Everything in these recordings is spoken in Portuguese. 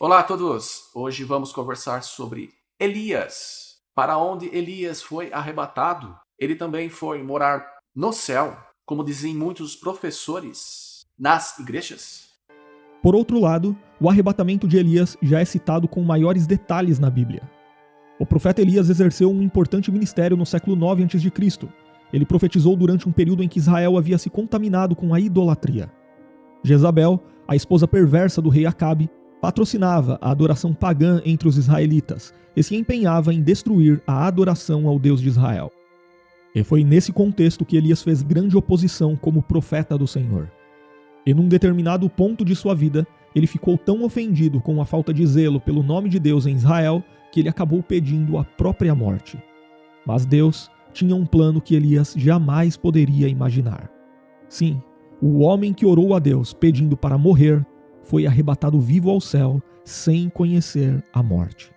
Olá a todos! Hoje vamos conversar sobre Elias. Para onde Elias foi arrebatado? Ele também foi morar no céu, como dizem muitos professores nas igrejas. Por outro lado, o arrebatamento de Elias já é citado com maiores detalhes na Bíblia. O profeta Elias exerceu um importante ministério no século 9 a.C. Ele profetizou durante um período em que Israel havia se contaminado com a idolatria. Jezabel, a esposa perversa do rei Acabe, patrocinava a adoração pagã entre os israelitas e se empenhava em destruir a adoração ao Deus de Israel. E foi nesse contexto que Elias fez grande oposição como profeta do Senhor. E num determinado ponto de sua vida, ele ficou tão ofendido com a falta de zelo pelo nome de Deus em Israel que ele acabou pedindo a própria morte. Mas Deus tinha um plano que Elias jamais poderia imaginar. Sim, o homem que orou a Deus pedindo para morrer foi arrebatado vivo ao céu sem conhecer a morte.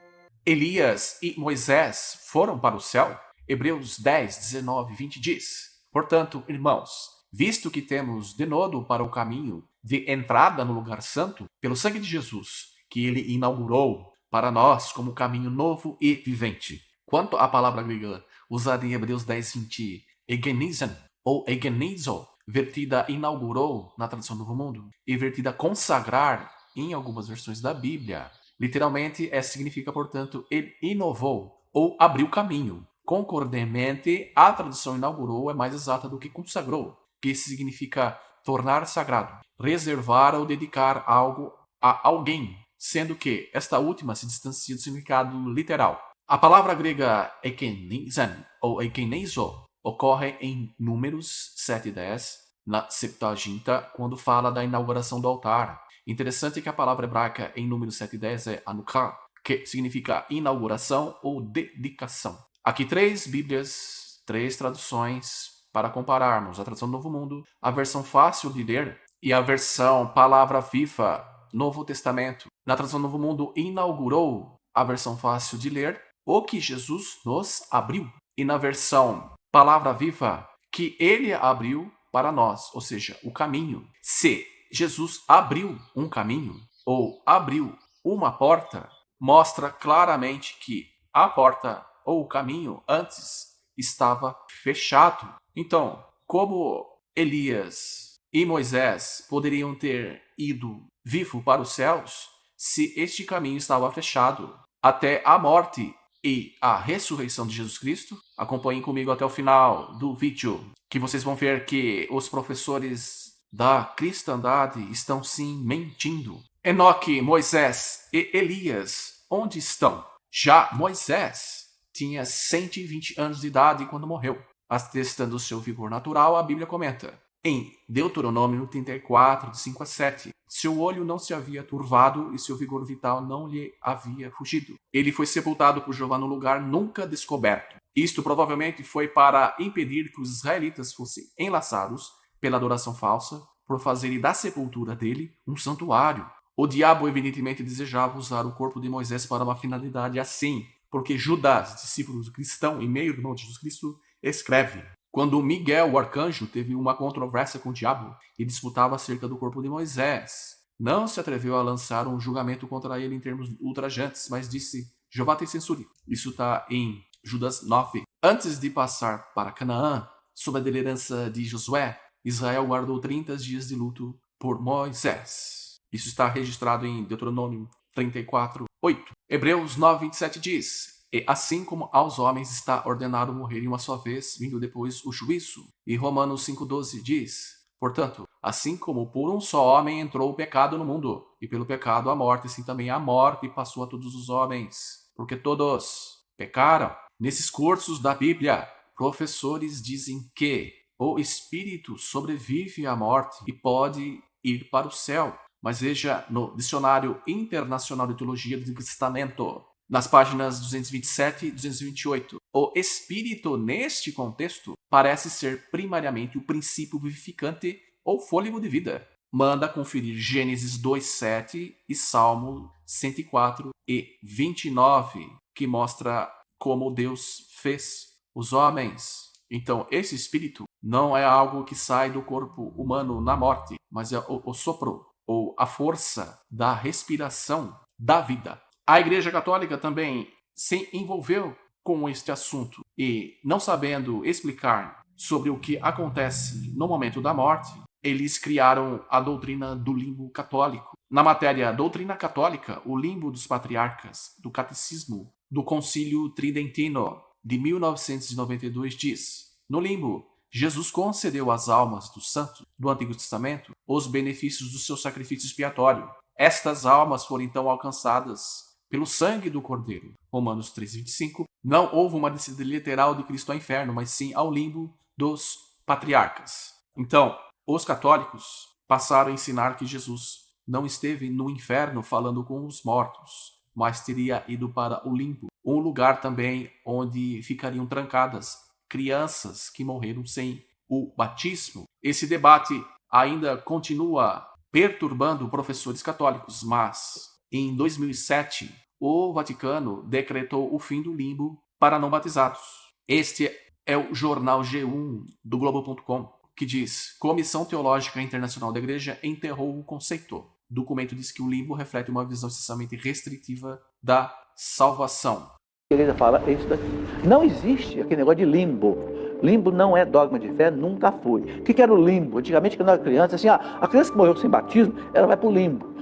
Elias e Moisés foram para o céu? Hebreus 10, 19 e 20 diz: Portanto, irmãos, visto que temos denodo para o caminho de entrada no lugar santo, pelo sangue de Jesus, que ele inaugurou para nós como caminho novo e vivente. Quanto à palavra grega usada em Hebreus 10, 20, egenezen ou egenizo, vertida inaugurou na tradução Novo Mundo, e vertida consagrar em algumas versões da Bíblia, literalmente significa, portanto, ele inovou ou abriu caminho. Concordantemente, a tradução inaugurou é mais exata do que consagrou, que significa tornar sagrado, reservar ou dedicar algo a alguém, sendo que esta última se distancia do significado literal. A palavra grega ekenizan ou ekenizo ocorre em Números 7 e 10, na Septuaginta, quando fala da inauguração do altar. Interessante que a palavra hebraica em Números 7 e 10 é anukar, que significa inauguração ou dedicação. Aqui 3 Bíblias, 3 traduções para compararmos a tradução do Novo Mundo, a versão fácil de ler e a versão Palavra Viva, Novo Testamento. Na tradução do Novo Mundo, inaugurou a versão fácil de ler, o que Jesus nos abriu. E na versão Palavra Viva, que ele abriu para nós, ou seja, o caminho. Se Jesus abriu um caminho ou abriu uma porta, mostra claramente que a porta ou o caminho antes estava fechado. Então, como Elias e Moisés poderiam ter ido vivo para os céus se este caminho estava fechado até a morte e a ressurreição de Jesus Cristo? Acompanhem comigo até o final do vídeo, que vocês vão ver que os professores da cristandade estão sim mentindo. Enoque, Moisés e Elias, onde estão? Já Moisés tinha 120 anos de idade quando morreu. Atestando seu vigor natural, a Bíblia comenta, em Deuteronômio 34, de 5 a 7, seu olho não se havia turvado e seu vigor vital não lhe havia fugido. Ele foi sepultado por Jeová no lugar nunca descoberto. Isto provavelmente foi para impedir que os israelitas fossem enlaçados pela adoração falsa, por fazerem da sepultura dele um santuário. O diabo evidentemente desejava usar o corpo de Moisés para uma finalidade assim, porque Judas, discípulo cristão e meio-irmão de Jesus Cristo, escreve: quando Miguel, o arcanjo, teve uma controvérsia com o diabo e disputava acerca do corpo de Moisés, não se atreveu a lançar um julgamento contra ele em termos ultrajantes, mas disse: Jeová tem censure. Isso está em Judas 9. Antes de passar para Canaã, sob a liderança de Josué, Israel guardou 30 dias de luto por Moisés. Isso está registrado em Deuteronômio 34, 8. Hebreus 9, 27 diz: E assim como aos homens está ordenado morrerem uma só vez, vindo depois o juízo. E Romanos 5,12 diz: Portanto, assim como por um só homem entrou o pecado no mundo, e pelo pecado a morte, assim também a morte passou a todos os homens, porque todos pecaram. Nesses cursos da Bíblia, professores dizem que o espírito sobrevive à morte e pode ir para o céu. Mas veja no Dicionário Internacional de Teologia do Antigo Testamento, nas páginas 227 e 228, o espírito, neste contexto, parece ser primariamente o princípio vivificante ou fôlego de vida. Manda conferir Gênesis 2:7 e Salmo 104 e 29, que mostra como Deus fez os homens. Então, esse espírito não é algo que sai do corpo humano na morte, mas é o sopro, ou a força da respiração da vida. A Igreja Católica também se envolveu com este assunto e, não sabendo explicar sobre o que acontece no momento da morte, eles criaram a doutrina do limbo católico. Na matéria Doutrina Católica, o limbo dos patriarcas do Catecismo do Concílio Tridentino de 1992 diz: no limbo, Jesus concedeu às almas dos santos do Antigo Testamento os benefícios do seu sacrifício expiatório. Estas almas foram então alcançadas pelo sangue do Cordeiro. Romanos 3,25. Não houve uma descida literal de Cristo ao inferno, mas sim ao limbo dos patriarcas. Então, os católicos passaram a ensinar que Jesus não esteve no inferno falando com os mortos, mas teria ido para o limbo, um lugar também onde ficariam trancadas crianças que morreram sem o batismo. Esse debate ainda continua perturbando professores católicos, mas em 2007 o Vaticano decretou o fim do limbo para não batizados. Este é o jornal G1 do Globo.com, que diz: Comissão Teológica Internacional da Igreja enterrou o conceito. O documento diz que o limbo reflete uma visão excessivamente restritiva da salvação. A igreja fala isso daqui. Não existe aquele negócio de limbo. Limbo não é dogma de fé, nunca foi. O que era o limbo? Antigamente, quando eu era criança, assim, a criança que morreu sem batismo, ela vai para o limbo.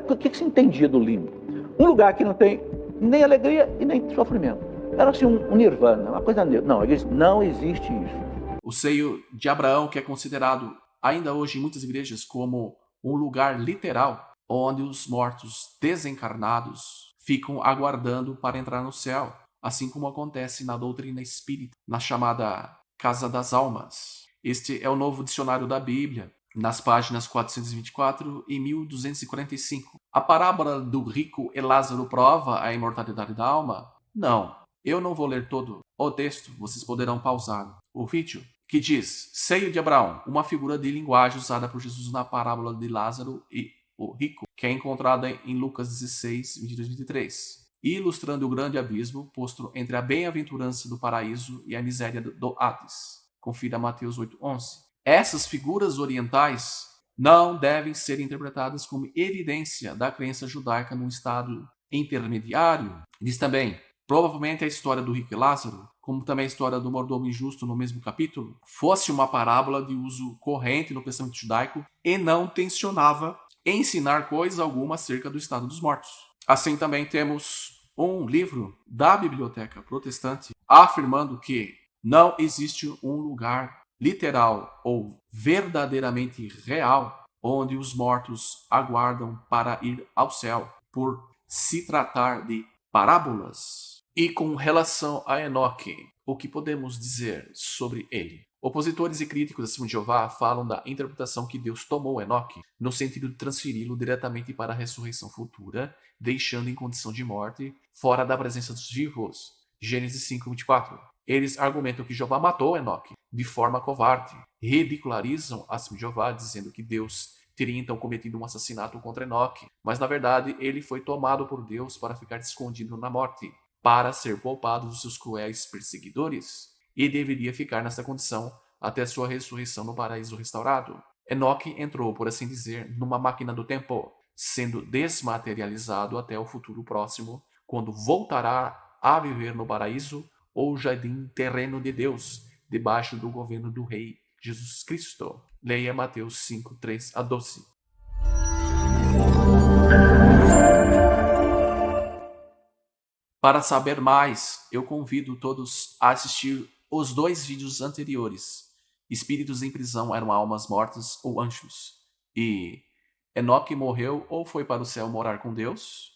O que se entendia do limbo? Um lugar que não tem nem alegria e nem sofrimento. Era assim um nirvana, uma coisa neutra. Não, não existe isso. O seio de Abraão, que é considerado ainda hoje em muitas igrejas como um lugar literal, onde os mortos desencarnados ficam aguardando para entrar no céu, assim como acontece na doutrina espírita, na chamada Casa das Almas. Este é o novo dicionário da Bíblia, nas páginas 424 e 1245. A parábola do rico e Lázaro prova a imortalidade da alma? Não. Eu não vou ler todo o texto, vocês poderão pausar o vídeo, que diz: seio de Abraão, uma figura de linguagem usada por Jesus na parábola de Lázaro e o rico, que é encontrada em Lucas 16, 22 e 23, ilustrando o grande abismo posto entre a bem-aventurança do paraíso e a miséria do Hades. Confira Mateus 8:11. Essas figuras orientais não devem ser interpretadas como evidência da crença judaica num estado intermediário. Diz também: provavelmente a história do rico e Lázaro, como também a história do mordomo injusto no mesmo capítulo, fosse uma parábola de uso corrente no pensamento judaico e não tensionava ensinar coisa alguma acerca do estado dos mortos. Assim também temos um livro da Biblioteca Protestante afirmando que não existe um lugar literal ou verdadeiramente real onde os mortos aguardam para ir ao céu, por se tratar de parábolas. E com relação a Enoque, o que podemos dizer sobre ele? Opositores e críticos acima de Jeová falam da interpretação que Deus tomou Enoque, no sentido de transferi-lo diretamente para a ressurreição futura, deixando em condição de morte, fora da presença dos vivos. Gênesis 5:24. Eles argumentam que Jeová matou Enoque de forma covarde, ridicularizam acima de Jeová, dizendo que Deus teria então cometido um assassinato contra Enoque, mas na verdade ele foi tomado por Deus para ficar escondido na morte, para ser poupado dos seus cruéis perseguidores, e deveria ficar nessa condição até sua ressurreição no paraíso restaurado. Enoque entrou, por assim dizer, numa máquina do tempo, sendo desmaterializado até o futuro próximo, quando voltará a viver no paraíso ou jardim terreno de Deus, debaixo do governo do Rei Jesus Cristo. Leia Mateus 5, 3 a 12. Para saber mais, eu convido todos a assistir os 2 vídeos anteriores. Espíritos em prisão eram almas mortas ou anjos? E Enoque morreu ou foi para o céu morar com Deus?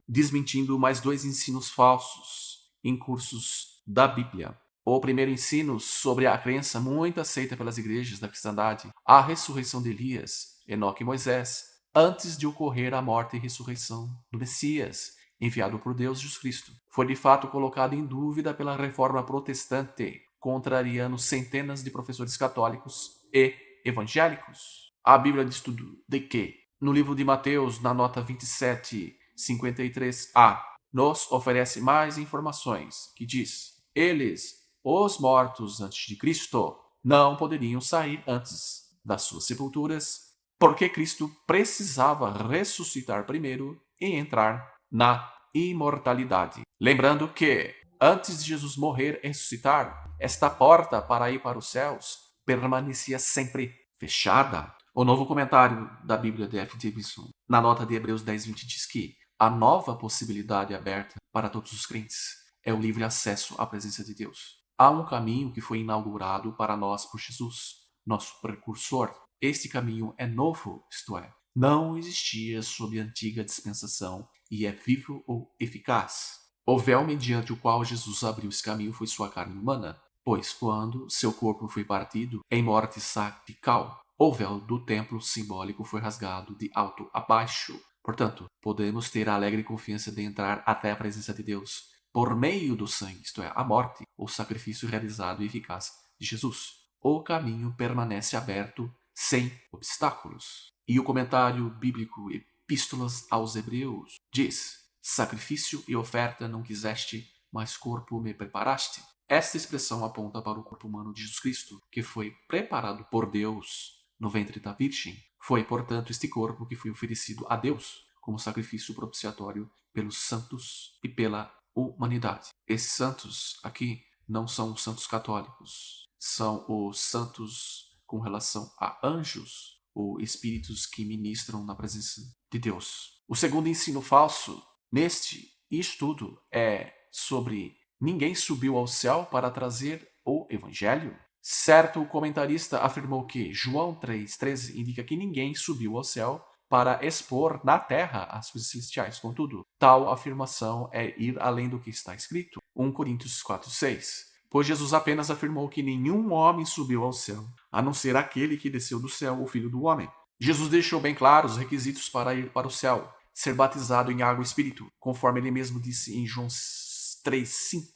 Desmentindo mais 2 ensinos falsos em cursos da Bíblia. O primeiro ensino sobre a crença muito aceita pelas igrejas da cristandade, a ressurreição de Elias, Enoque e Moisés, antes de ocorrer a morte e ressurreição do Messias, enviado por Deus Jesus Cristo, foi de fato colocado em dúvida pela reforma protestante, contrariando centenas de professores católicos e evangélicos. A Bíblia diz tudo de que, no livro de Mateus, na nota 27:53a, nos oferece mais informações, que diz: eles, os mortos antes de Cristo, não poderiam sair antes das suas sepulturas, porque Cristo precisava ressuscitar primeiro e entrar na imortalidade. Lembrando que, antes de Jesus morrer e ressuscitar, esta porta para ir para os céus permanecia sempre fechada. O novo comentário da Bíblia de F. Davidson, na nota de Hebreus 10:20, diz que a nova possibilidade aberta para todos os crentes é o livre acesso à presença de Deus. Há um caminho que foi inaugurado para nós por Jesus, nosso precursor. Este caminho é novo, isto é, não existia sob a antiga dispensação e é vivo ou eficaz. O véu mediante o qual Jesus abriu esse caminho foi sua carne humana, pois quando seu corpo foi partido em morte sacrificial, o véu do templo simbólico foi rasgado de alto a baixo. Portanto, podemos ter a alegre confiança de entrar até a presença de Deus por meio do sangue, isto é, a morte, o sacrifício realizado e eficaz de Jesus. O caminho permanece aberto sem obstáculos. E o comentário bíblico Epístolas aos Hebreus diz: sacrifício e oferta não quiseste, mas corpo me preparaste. Esta expressão aponta para o corpo humano de Jesus Cristo, que foi preparado por Deus no ventre da Virgem. Foi, portanto, este corpo que foi oferecido a Deus como sacrifício propiciatório pelos santos e pela humanidade. Esses santos aqui não são os santos católicos, são os santos com relação a anjos ou espíritos que ministram na presença de Deus. O segundo ensino falso neste estudo é sobre ninguém subiu ao céu para trazer o evangelho. Certo comentarista afirmou que João 3,13 indica que ninguém subiu ao céu para expor na terra as coisas celestiais. Contudo, tal afirmação é ir além do que está escrito. 1 Coríntios 4,6. Pois Jesus apenas afirmou que nenhum homem subiu ao céu, a não ser aquele que desceu do céu, o Filho do Homem. Jesus deixou bem claros os requisitos para ir para o céu: ser batizado em água e espírito, conforme ele mesmo disse em João 3,5.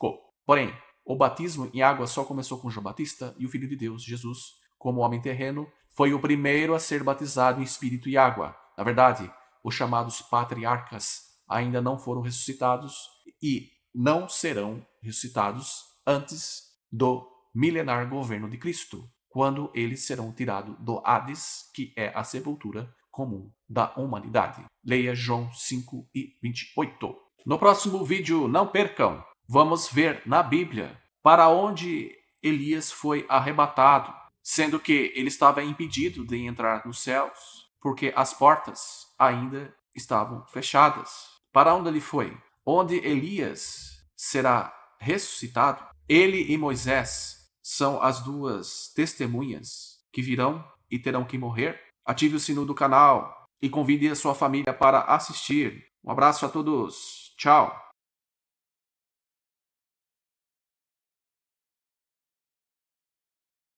Porém, o batismo em água só começou com João Batista, e o Filho de Deus, Jesus, como homem terreno, foi o primeiro a ser batizado em espírito e água. Na verdade, os chamados patriarcas ainda não foram ressuscitados e não serão ressuscitados antes do milenar governo de Cristo, quando eles serão tirados do Hades, que é a sepultura comum da humanidade. Leia João 5:28. No próximo vídeo, não percam, vamos ver na Bíblia para onde Elias foi arrebatado, sendo que ele estava impedido de entrar nos céus, porque as portas ainda estavam fechadas. Para onde ele foi? Onde Elias será ressuscitado? Ele e Moisés são as duas testemunhas que virão e terão que morrer. Ative o sino do canal e convide a sua família para assistir. Um abraço a todos. Tchau.